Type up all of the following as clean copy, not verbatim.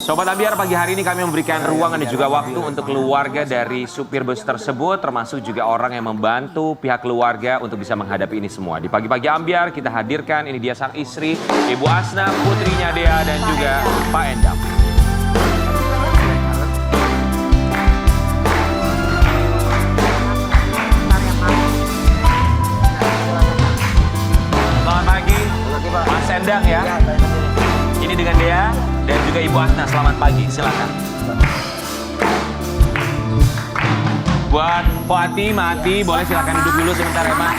Sobat Ambiar, pagi hari ini kami memberikan ruang dan juga waktu untuk keluarga dari supir bus tersebut, termasuk juga orang yang membantu pihak keluarga untuk bisa menghadapi ini semua. Di pagi-pagi Ambiar kita hadirkan, ini dia sang istri, Ibu Asna, putrinya Dea, dan juga Pak Endang. Selamat pagi, Mas Endang ya. Ini dengan Dea dan juga Ibu Asna, selamat pagi, silakan. Buat Poati, Mati, boleh silakan duduk dulu sebentar ya, Mas.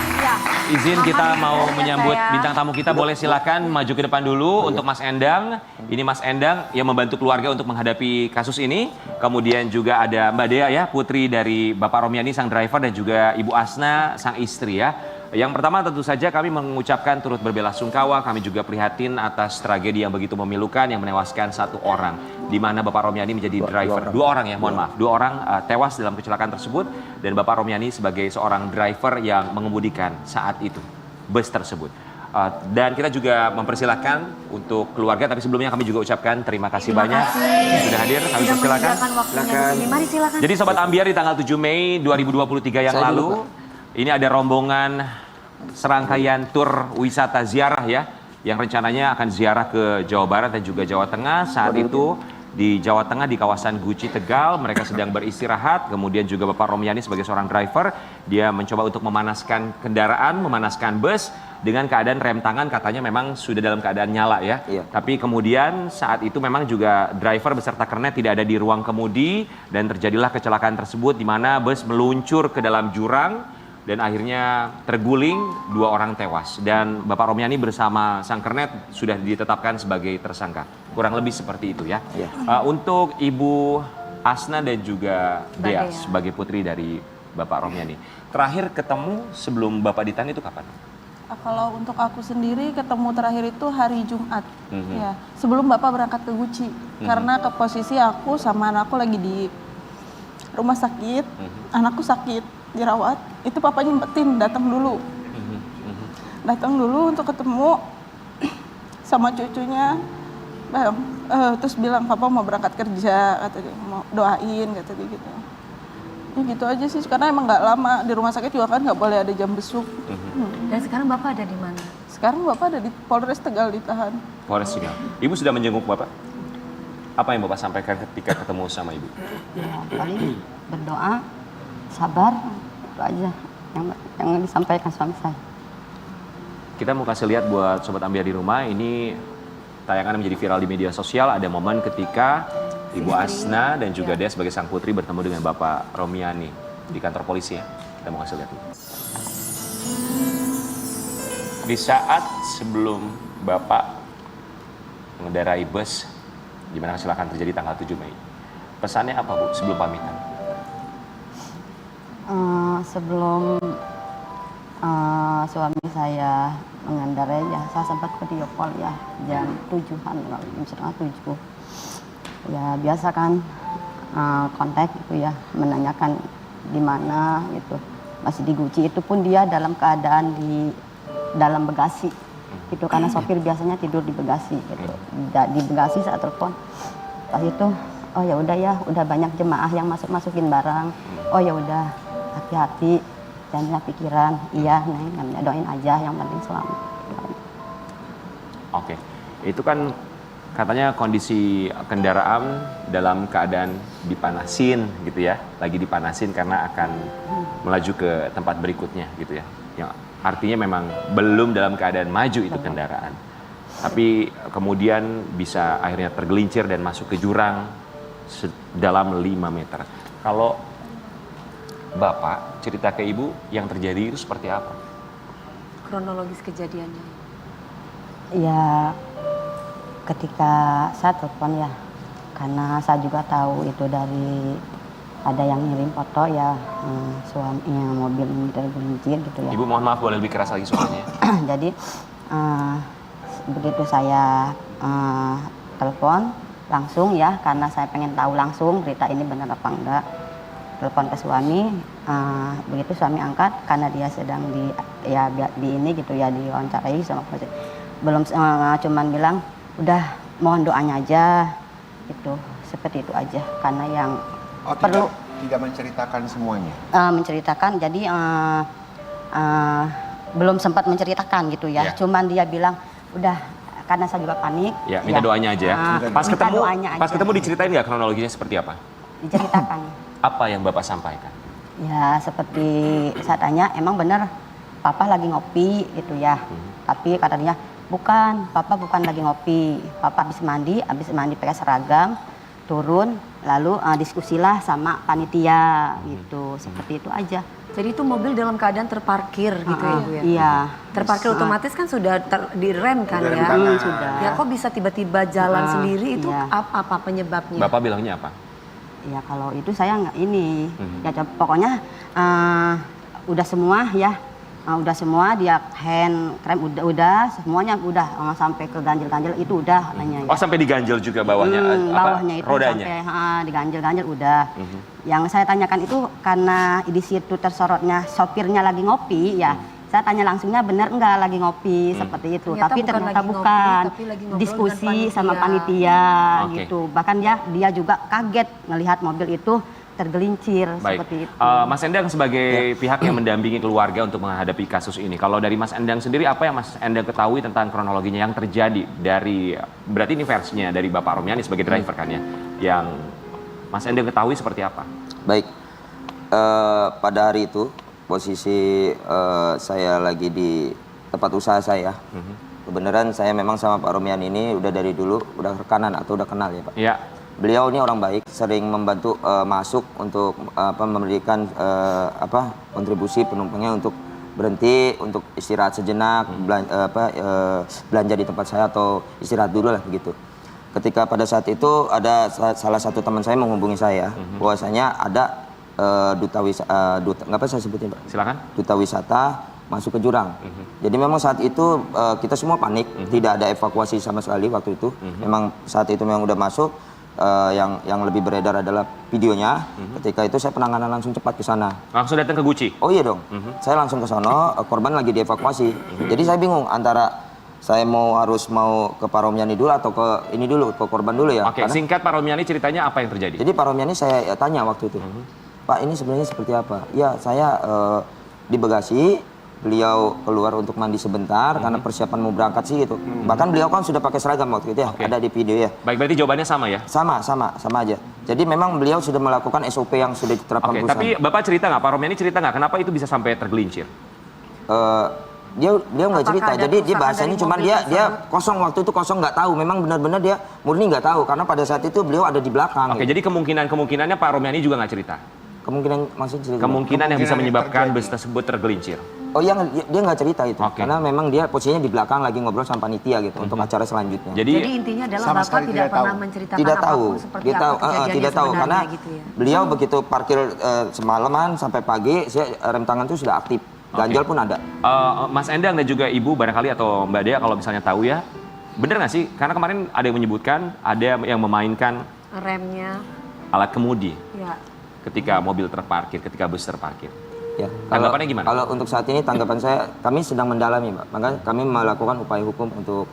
Izin kita mau menyambut bintang tamu kita, boleh silakan maju ke depan dulu untuk Mas Endang. Ini Mas Endang yang membantu keluarga untuk menghadapi kasus ini. Kemudian juga ada Mbak Dea ya, putri dari Bapak Romiani, sang driver, dan juga Ibu Asna, sang istri ya. Yang pertama tentu saja kami mengucapkan turut berbelasungkawa, kami juga prihatin atas tragedi yang begitu memilukan yang menewaskan satu orang. Di mana Bapak Romiani menjadi driver, dua orang ya, mohon maaf, dua orang tewas dalam kecelakaan tersebut. Dan Bapak Romiani sebagai seorang driver yang mengemudikan saat itu bus tersebut. Dan kita juga mempersilahkan untuk keluarga, tapi sebelumnya kami juga ucapkan terima kasih banyak sudah hadir, kami persilakan. Mari silakan. Jadi Sobat Ambiar, di tanggal 7 Mei 2023 yang lalu, ini ada rombongan serangkaian tur wisata ziarah ya, yang rencananya akan ziarah ke Jawa Barat dan juga Jawa Tengah. Saat itu di Jawa Tengah di kawasan Guci Tegal, mereka sedang beristirahat. Kemudian juga Bapak Romiani sebagai seorang driver, dia mencoba untuk memanaskan kendaraan, memanaskan bus dengan keadaan rem tangan katanya memang sudah dalam keadaan nyala ya. Iya. Tapi kemudian saat itu memang juga driver beserta kernet tidak ada di ruang kemudi dan terjadilah kecelakaan tersebut di mana bus meluncur ke dalam jurang dan akhirnya terguling, dua orang tewas. Dan Bapak Romiani bersama sang kernet sudah ditetapkan sebagai tersangka. Kurang lebih seperti itu ya. Untuk Ibu Asna dan juga Dea sebagai putri dari Bapak Romiani, terakhir ketemu sebelum Bapak ditahan itu kapan? Kalau untuk aku sendiri ketemu terakhir itu hari Jumat, ya sebelum Bapak berangkat ke Guci. Karena ke posisi aku sama anakku lagi di rumah sakit, anakku sakit dirawat, itu Papa nyempetin datang dulu untuk ketemu sama cucunya, terus bilang Papa mau berangkat kerja, kata dia mau doain, kata dia gitu. Ya gitu aja sih, karena emang nggak lama di rumah sakit juga kan nggak boleh ada jam besuk. Dan sekarang Bapak ada di mana? Sekarang Bapak ada di Polres Tegal ditahan. Polres Tegal. Ibu sudah menjenguk Bapak? Apa yang Bapak sampaikan ketika ketemu sama Ibu? Ya, paling berdoa, sabar, itu aja yang disampaikan suami saya. Kita mau kasih lihat buat Sobat Ambiar di rumah, ini tayangan menjadi viral di media sosial. Ada momen ketika Ibu Asna dan juga Dea sebagai sang putri bertemu dengan Bapak Romiani di kantor polisi ya. Kita mau kasih lihat dulu. Di saat sebelum Bapak mengendarai bus di mana kecelakaan terjadi tanggal 7 Mei. Pesannya apa Bu sebelum pamitan? Sebelum suami saya mengendarai ya, saya sempat video call ya jam 7-an, jam setengah 7. Ya biasa kan kontak gitu ya, menanyakan di mana gitu. Masih di Guci, itu pun dia dalam keadaan di dalam bagasi gitu, karena sopir biasanya tidur di bagasi gitu. Di bagasi saat telepon pas itu, oh ya udah ya, udah banyak jemaah yang masukin barang. Oh ya udah, hati-hati, jangan punya pikiran. Iya Neng, doain aja yang penting selamat. Oke, itu kan katanya kondisi kendaraan dalam keadaan dipanasin gitu ya, lagi dipanasin karena akan melaju ke tempat berikutnya gitu ya. Yang artinya memang belum dalam keadaan maju itu kendaraan. Tapi kemudian bisa akhirnya tergelincir dan masuk ke jurang dalam 5 meter. Kalau Bapak cerita ke Ibu yang terjadi itu seperti apa? Kronologis kejadiannya. Ya ketika saya telepon ya, karena saya juga tahu itu dari ada yang ngirim foto ya, suaminya mobil ini tergelincir gitu ya. Ibu mohon maaf, boleh lebih keras lagi suaranya. Jadi begitu saya telepon langsung ya, karena saya pengen tahu langsung berita ini benar apa enggak. Telepon ke suami, begitu suami angkat karena dia sedang di ini gitu ya, diwawancarai sama polisi. Belum cuman bilang udah mohon doanya aja, Itu seperti itu aja karena yang Oh, perlu tidak menceritakan semuanya. menceritakan jadi belum sempat menceritakan gitu ya. Ya. Cuman dia bilang udah karena saya juga panik. Ya, minta doanya aja ya. Pas minta ketemu, doanya pas aja. ketemu diceritain nggak kronologinya seperti apa? Diceritakan. Apa yang Bapak sampaikan? Ya seperti saya tanya, emang bener Papa lagi ngopi gitu ya. Tapi kata dia, bukan, Papa bukan lagi ngopi. Papa habis mandi pakai seragam, turun, lalu diskusilah sama panitia gitu. Seperti itu aja. Jadi itu mobil dalam keadaan terparkir gitu ya Bu ya? Iya. Terparkir otomatis kan sudah direm kan ya? Sudah. Ya kok bisa tiba-tiba jalan sendiri itu iya. apa penyebabnya? Bapak bilangnya apa? Ya kalau itu saya nggak ini. Ya pokoknya udah semua ya. Udah semua dia hand krem udah semuanya udah sampai ke ganjel-ganjel itu udah katanya. Oh, sampai diganjel juga bawahnya, Bawahnya itu rodanya? sampai diganjel-ganjel udah. Yang saya tanyakan itu karena di situ tersorotnya sopirnya lagi ngopi ya. Saya tanya langsungnya benar enggak lagi ngopi seperti itu. Ternyata Tapi bukan ternyata lagi ngopi, bukan. tapi lagi ngobrol Diskusi dengan sama panitia. panitia Oke. gitu. Bahkan dia juga kaget melihat mobil itu tergelincir Baik, seperti itu. Mas Endang sebagai pihak yang mendampingi keluarga untuk menghadapi kasus ini, kalau dari Mas Endang sendiri apa yang Mas Endang ketahui tentang kronologinya yang terjadi dari, berarti ini versinya dari Bapak Romiani sebagai driver kan ya, yang Mas Endang ketahui seperti apa? Baik, pada hari itu posisi saya lagi di tempat usaha saya. Kebenaran saya memang sama Pak Romian ini udah dari dulu udah rekanan atau udah kenal ya Pak. Iya. Beliau ini orang baik, sering membantu masuk untuk memberikan kontribusi penumpangnya untuk berhenti untuk istirahat sejenak, belanja di tempat saya atau istirahat dulu lah begitu. Ketika pada saat itu ada salah satu teman saya menghubungi saya, bahwasanya ada duta nggak apa saya sebutin Pak? Silakan. Duta wisata masuk ke jurang. Jadi memang saat itu kita semua panik, tidak ada evakuasi sama sekali waktu itu. Memang saat itu memang udah masuk. Yang lebih beredar adalah videonya. Ketika itu saya penanganan langsung cepat ke sana. Langsung datang ke Gucci? Oh iya dong. Saya langsung ke sana, korban lagi dievakuasi. Jadi saya bingung antara saya harus ke Pak Romiani dulu atau ke ini dulu, ke korban dulu ya. Oke, singkat Pak Romiani ceritanya apa yang terjadi? Jadi Pak Romiani saya tanya waktu itu, Pak ini sebenarnya seperti apa? Ya saya di bagasi, beliau keluar untuk mandi sebentar karena persiapan mau berangkat sih gitu. Bahkan beliau kan sudah pakai seragam waktu itu ya, ada di video ya. Baik, berarti jawabannya sama ya? Sama aja. Jadi memang beliau sudah melakukan SOP yang sudah diterapkan Oke, perusahaan. tapi Bapak cerita nggak, Pak Romiani cerita nggak kenapa itu bisa sampai tergelincir? Dia nggak Apakah cerita. ada Jadi dia kerusakan bahasanya dari cuma mobil dia tersebut? kosong waktu itu kosong nggak tahu. Memang benar-benar dia murni nggak tahu karena pada saat itu beliau ada di belakang. Oke, gitu. jadi kemungkinannya Pak Romiani juga nggak cerita? Kemungkinan masih cerita. Kemungkinan yang bisa yang menyebabkan terjadi. bus tersebut tergelincir. Oh iya, dia nggak cerita itu. Oke. Karena memang dia posisinya di belakang lagi ngobrol sama panitia gitu untuk acara selanjutnya. Jadi Jadi intinya adalah Sama Bapak sekali tidak tidak pernah tahu. menceritakan Tidak tahu, apapun seperti dia apa tahu, kejadiannya tidak tahu sebenarnya karena gitu ya. beliau begitu parkir semalaman sampai pagi, rem tangan itu sudah aktif, ganjal pun ada. Mas Endang dan juga Ibu barangkali atau Mbak Dea kalau misalnya tahu ya, bener nggak sih? Karena kemarin ada yang menyebutkan ada yang memainkan Remnya, alat kemudi ya. ketika mobil terparkir, ketika bus terparkir. Ya, Tanggapannya gimana? Kalau untuk saat ini tanggapan saya, kami sedang mendalami, Pak. Maka kami melakukan upaya hukum untuk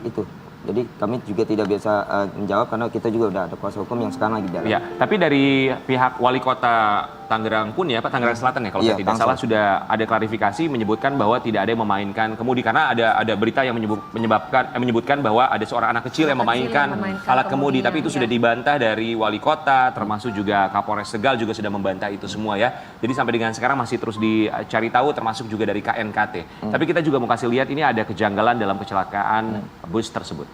itu. Jadi kami juga tidak biasa menjawab karena kita juga udah ada kuasa hukum yang sekarang lagi dalam. Ya, tapi dari pihak Wali Kota Tangerang pun ya, Pak, Tangerang Selatan ya kalau Iya, saya tidak Tangsel. salah sudah ada klarifikasi menyebutkan bahwa tidak ada yang memainkan kemudi karena ada berita yang menyebutkan bahwa ada seorang anak kecil yang memainkan alat kemudi, tapi itu kemudian, sudah dibantah dari Wali Kota, termasuk juga Kapolres Tegal juga sudah membantah itu semua ya. Jadi sampai dengan sekarang masih terus dicari tahu, termasuk juga dari KNKT. Tapi kita juga mau kasih lihat ini ada kejanggalan dalam kecelakaan bus tersebut.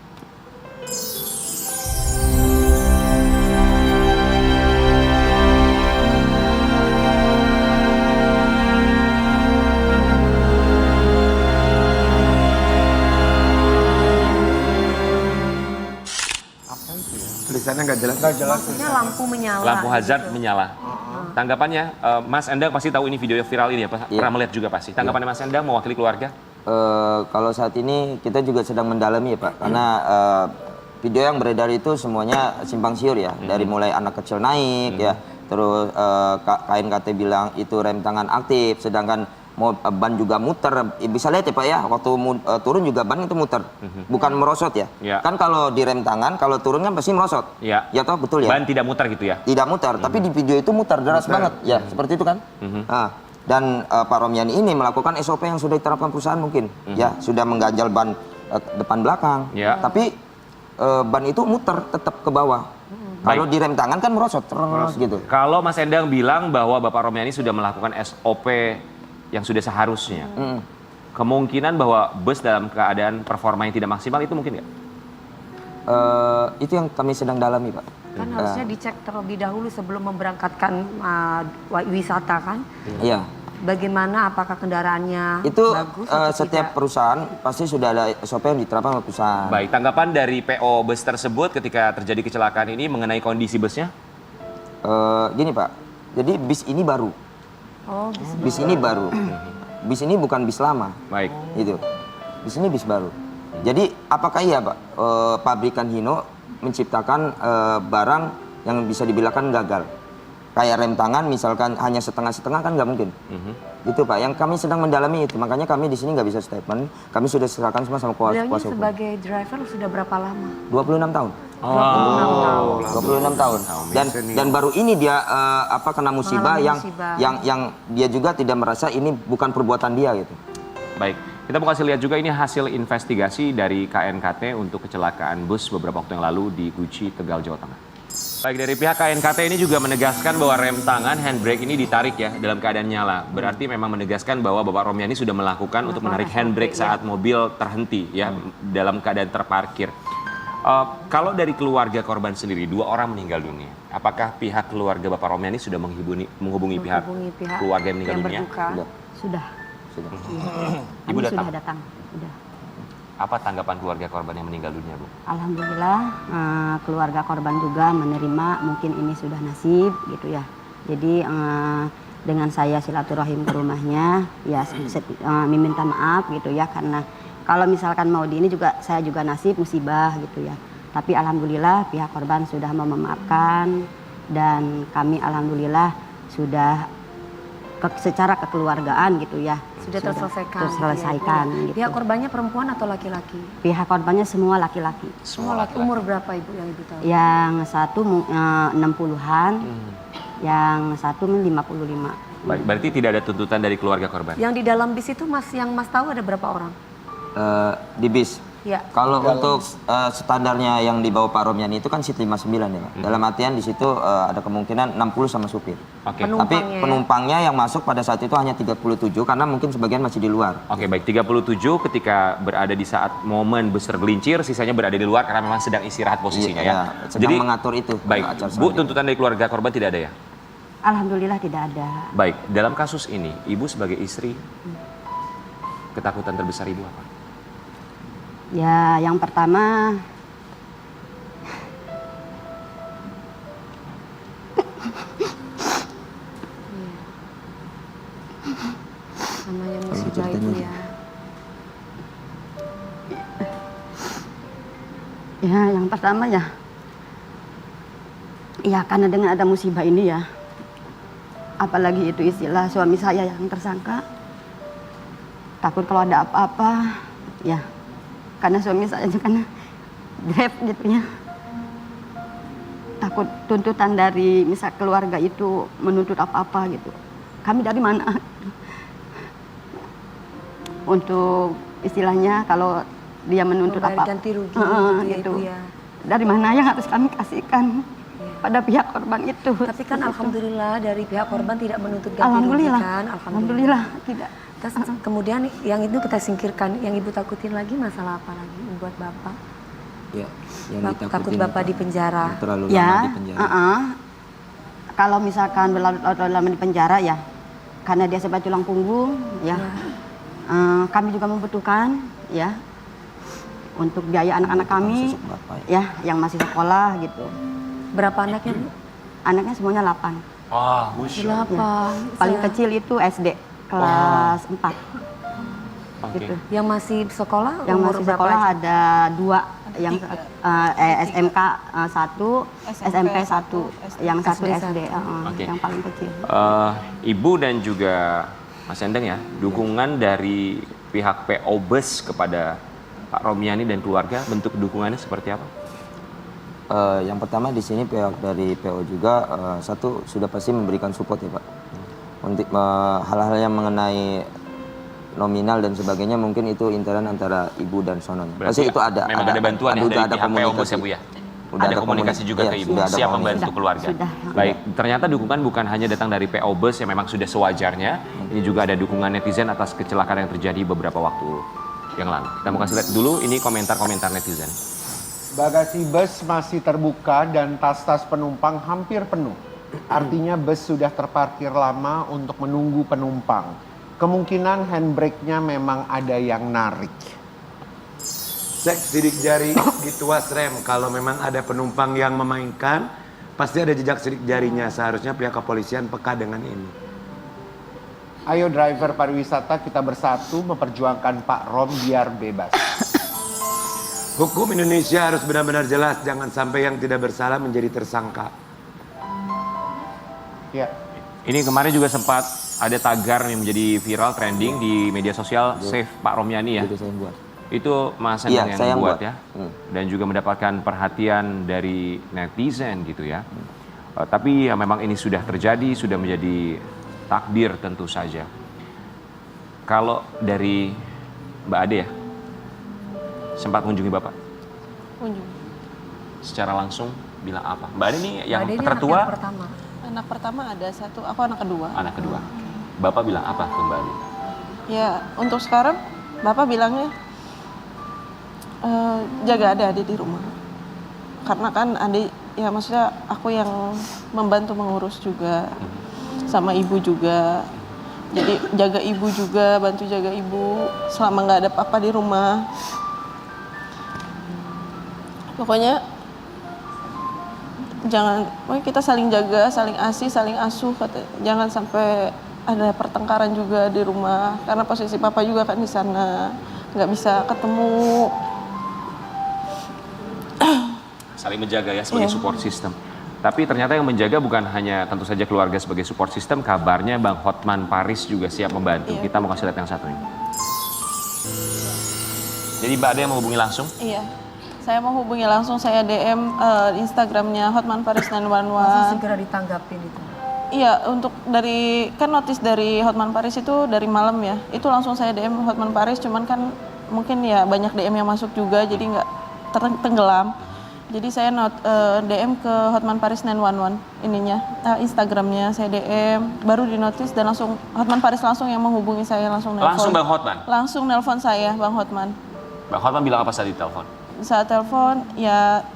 Tulisannya nggak jelas. Nggak jelas. Maksudnya lampu menyala. Lampu hazard gitu. menyala. Tanggapannya, Mas Endang pasti tahu ini video viral ini ya, Pak? Iya. Pernah melihat juga pasti. Tanggapannya Mas Endang mewakili keluarga? Kalau saat ini kita juga sedang mendalami ya Pak, karena video yang beredar itu semuanya simpang siur ya, dari mulai anak kecil naik ya, terus KNKT bilang itu rem tangan aktif, sedangkan ban juga muter. Bisa lihat ya Pak ya, waktu turun juga ban itu muter, bukan merosot ya. Ya. Kan kalau di rem tangan, kalau turun kan pasti merosot. Ya. Ya toh betul ya. Ban tidak muter gitu ya? Tidak muter, tapi di video itu muter deras banget, ya seperti itu kan. Nah, dan Pak Romyani ini melakukan SOP yang sudah diterapkan perusahaan mungkin, ya sudah mengganjal ban depan belakang, Ya. tapi ban itu muter tetap ke bawah. Kalau di rem tangan kan merosot terus gitu. Kalau Mas Endang bilang bahwa Bapak Romyani sudah melakukan SOP yang sudah seharusnya, kemungkinan bahwa bus dalam keadaan performa yang tidak maksimal itu mungkin nggak? Itu yang kami sedang dalami Pak. Kan harusnya dicek terlebih dahulu sebelum memberangkatkan wisata kan. Iya. Bagaimana, apakah kendaraannya Itu bagus atau setiap tidak? perusahaan pasti sudah ada SOP yang diterapkan oleh perusahaan. Baik, tanggapan dari PO bus tersebut ketika terjadi kecelakaan ini mengenai kondisi busnya? Gini Pak, jadi bis ini baru. Oh, Bis ini baru. Bis ini bukan bis lama. Baik. Gitu. Bis ini bis baru. Jadi apakah iya Pak, pabrikan Hino menciptakan barang yang bisa dibilangkan gagal? Kayak rem tangan misalkan hanya setengah-setengah kan nggak mungkin. Itu Pak, yang kami sedang mendalami itu. Makanya kami di sini nggak bisa statement. Kami sudah serahkan semua sama beliaunya kuasa hukum. sebagai driver sudah berapa lama? 26 tahun. 26 tahun. 26 tahun. Dan baru ini dia kena musibah Mengalami yang musibah. yang dia juga tidak merasa ini bukan perbuatan dia gitu. Baik, kita mau kasih lihat juga ini hasil investigasi dari KNKT untuk kecelakaan bus beberapa waktu yang lalu di Guci, Tegal, Jawa Tengah. Baik, dari pihak KNKT ini juga menegaskan bahwa rem tangan handbrake ini ditarik ya dalam keadaan nyala. Berarti memang menegaskan bahwa Bapak Romyani sudah melakukan untuk menarik handbrake saat mobil terhenti ya dalam keadaan terparkir. Kalau dari keluarga korban sendiri, 2 orang meninggal dunia. Apakah pihak keluarga Bapak Romyani sudah menghubungi pihak keluarga yang meninggal dunia? berduka. Sudah. Ibu Kami datang. sudah datang. Sudah. Apa tanggapan keluarga korban yang meninggal dunia, Bu? Alhamdulillah keluarga korban juga menerima, mungkin ini sudah nasib gitu ya. Jadi dengan saya silaturahim ke rumahnya, ya meminta maaf gitu ya, karena kalau misalkan mau di ini juga saya juga nasib musibah gitu ya. Tapi alhamdulillah pihak korban sudah mau memaafkan dan kami alhamdulillah sudah secara kekeluargaan gitu ya. Sudah terselesaikan. Terselesaikan gitu. Pihak korbannya perempuan atau laki-laki? Pihak korbannya semua laki-laki. Semua laki. Umur berapa Ibu yang Ibu tahu? Yang satu 60-an, yang satu 55. Baik, berarti tidak ada tuntutan dari keluarga korban. Yang di dalam bis itu yang Mas tahu ada berapa orang? Di bis. Ya. Kalau untuk standarnya yang dibawa Pak Romyani itu kan seat 59 ya Pak. Dalam artian di situ ada kemungkinan 60 sama supir. Oke. Tapi penumpangnya yang masuk pada saat itu hanya 37 karena mungkin sebagian masih di luar. Oke, baik. 37 ketika berada di saat momen bus tergelincir, sisanya berada di luar karena memang sedang istirahat posisinya ya. Sedang mengatur itu. Baik, acara Bu, selanjutnya. tuntutan dari keluarga korban tidak ada ya? Alhamdulillah tidak ada. Baik, dalam kasus ini, Ibu sebagai istri, ketakutan terbesar Ibu apa? Ya, yang pertama Namanya musibah itu ya. ya yang pertama ya karena dengan ada musibah ini ya, apalagi itu istilah suami saya yang tersangka, takut kalau ada apa-apa ya, karena suami saya juga kan drive gitu ya, takut tuntutan dari misal keluarga itu menuntut apa-apa gitu. Kami dari mana untuk istilahnya kalau dia menuntut Membayar apa ganti rugi gitu ya, Ibu ya. dari mana yang harus kami kasihkan pada pihak korban itu. Tapi kan alhamdulillah dari pihak korban tidak menuntut ganti rugi Alhamdulillah. kan? Alhamdulillah tidak. Terus kemudian yang itu kita singkirkan. Yang Ibu takutin lagi masalah apa lagi buat Bapak? Ya, yang Takut Bapak di penjara. terlalu Ya, lama di penjara. kalau misalkan berlarut-larut lama di penjara ya, karena dia sebagai tulang punggung ya, kami juga membutuhkan ya untuk biaya anak-anak kami Masuk Bapak ya yang masih sekolah gitu. Berapa anaknya, Bu? Anaknya semuanya 8. Oh, 8. Paling kecil itu SD kelas 4 oke. gitu. Yang masih sekolah Yang umur masih berapa sekolah aja? ada 2, yang SMK 1, SMP 1, yang satu SD SD, Oke. yang paling kecil. Ibu dan juga Mas Endang ya, dukungan dari pihak PO Bus kepada Pak Romiani dan keluarga, bentuk dukungannya seperti apa? Yang pertama di sini pihak dari PO juga satu sudah pasti memberikan support ya Pak. Untuk hal-hal yang mengenai nominal dan sebagainya mungkin itu intern antara ibu dan sonon. Pasti itu ada. Memang ada bantuan ya dari pihak PO Bus ya Bu ya? Udah ada komunikasi juga ke ibu, siap membantu keluarga. Sudah. Baik, ternyata dukungan bukan hanya datang dari PO Bus yang memang sudah sewajarnya. Ini juga ada dukungan netizen atas kecelakaan yang terjadi beberapa waktu yang lalu. Kita mau kasih lihat dulu ini komentar-komentar netizen. Bagasi bus masih terbuka dan tas-tas penumpang hampir penuh. Artinya bus sudah terparkir lama untuk menunggu penumpang. Kemungkinan handbrake-nya memang ada yang narik. Cek sidik jari di tuas rem. Kalau memang ada penumpang yang memainkan, pasti ada jejak sidik jarinya. Seharusnya pihak kepolisian peka dengan ini. Ayo driver pariwisata kita bersatu memperjuangkan Pak Rom biar bebas. Hukum Indonesia harus benar-benar jelas. Jangan sampai yang tidak bersalah menjadi tersangka. Ya. Ini kemarin juga sempat ada tagar yang menjadi viral trending di media sosial, Save Pak Romiani ya. Itu saya buat. Itu Mas Iya, Endang saya yang yang buat buat. ya. Dan juga mendapatkan perhatian dari netizen gitu ya. Tapi ya memang ini sudah terjadi, sudah menjadi takdir tentu saja. Kalau dari Mbak Ade ya, sempat mengunjungi Bapak? Kunjung. Secara langsung bilang apa? Mbak Ade ini yang Mbak Ade ini tertua? anak yang pertama. Anak pertama ada satu, aku anak kedua. Anak kedua. Bapak bilang apa ke Mbak Ade? Ya, untuk sekarang Bapak bilangnya jaga adik-adik di rumah. Karena kan adik, ya maksudnya aku yang membantu mengurus juga. Sama ibu juga. Jadi jaga ibu juga, bantu jaga ibu selama nggak ada papa di rumah. Pokoknya kita saling jaga, saling asih, saling asuh. Jangan sampai ada pertengkaran juga di rumah. Karena posisi papa juga kan di sana, nggak bisa ketemu. Saling menjaga ya sebagai support system. Tapi ternyata yang menjaga bukan hanya tentu saja keluarga sebagai support system, kabarnya Bang Hotman Paris juga siap membantu. Iya. Kita mau kasih lihat yang satu ini. Jadi Mbak Ade mau hubungi langsung? Iya, saya mau hubungi langsung, saya DM Instagramnya Hotman Paris 911. Langsung segera ditanggapin itu. Iya, untuk kan notis dari Hotman Paris itu dari malam ya. Itu langsung saya DM Hotman Paris, cuman kan mungkin ya banyak DM yang masuk juga, jadi nggak tenggelam. Jadi saya DM ke Hotman Paris 911 ininya, Instagramnya saya DM, baru di notis dan langsung Hotman Paris langsung yang menghubungi saya, langsung nelpon. Langsung Bang Hotman? Langsung nelpon saya, Bang Hotman. Bang Hotman bilang apa saat di telepon? Saat telepon ya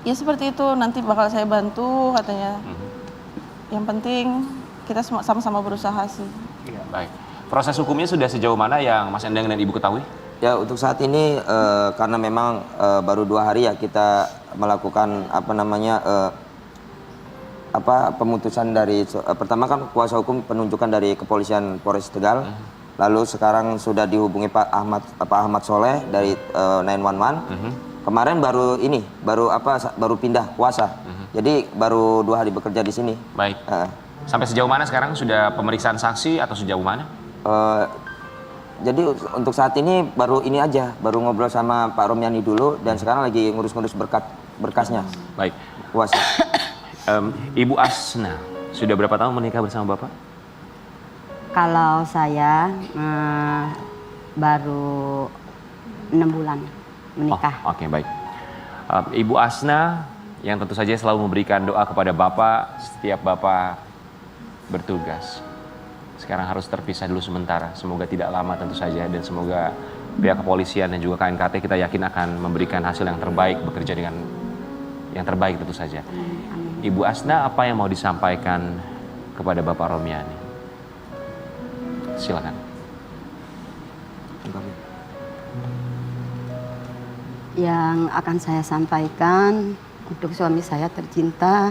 seperti itu, nanti bakal saya bantu katanya. Yang penting kita sama-sama berusaha sih. Baik. Proses hukumnya sudah sejauh mana yang Mas Endang dan Ibu ketahui? Ya untuk saat ini karena memang baru 2 hari ya kita melakukan pemutusan dari pertama kan kuasa hukum penunjukan dari Kepolisian Polres Tegal. Lalu sekarang sudah dihubungi Pak Ahmad Soleh dari 911. Kemarin baru pindah kuasa. Jadi baru 2 hari bekerja di sini. Baik. Sampai sejauh mana sekarang sudah pemeriksaan saksi atau sejauh mana? Jadi untuk saat ini baru ngobrol sama Pak Romiani dulu dan sekarang lagi ngurus-ngurus berkasnya. Baik. Kuasa. Ibu Asna sudah berapa tahun menikah bersama Bapak? Kalau saya baru 6 bulan menikah. Oh, oke, baik. Ibu Asna yang tentu saja selalu memberikan doa kepada Bapak setiap Bapak bertugas. Sekarang harus terpisah dulu sementara. Semoga tidak lama tentu saja dan semoga pihak kepolisian dan juga KNKT kita yakin akan memberikan hasil yang terbaik, bekerja dengan yang terbaik tentu saja. Ibu Asna, apa yang mau disampaikan kepada Bapak Romiani? Silakan. Yang akan saya sampaikan untuk suami saya tercinta,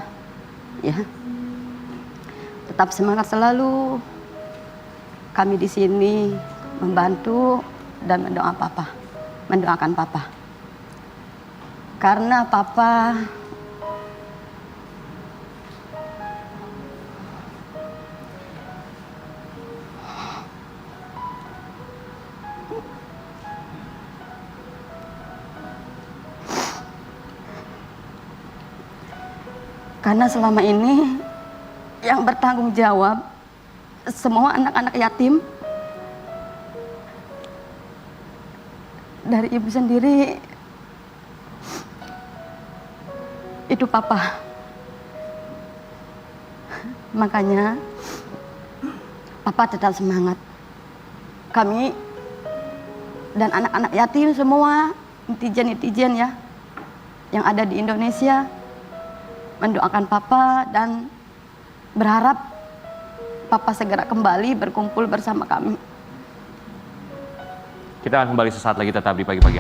ya, tetap semangat selalu. Kami di sini membantu dan mendoakan Papa. Karena Papa Karena selama ini yang bertanggung jawab semua anak-anak yatim dari ibu sendiri itu papa. Makanya papa tetap semangat. Kami dan anak-anak yatim semua, netizen-netizen ya, yang ada di Indonesia mendoakan papa dan berharap papa segera kembali berkumpul bersama kami. Kita akan kembali sesaat lagi, tetap di Pagi-Pagi.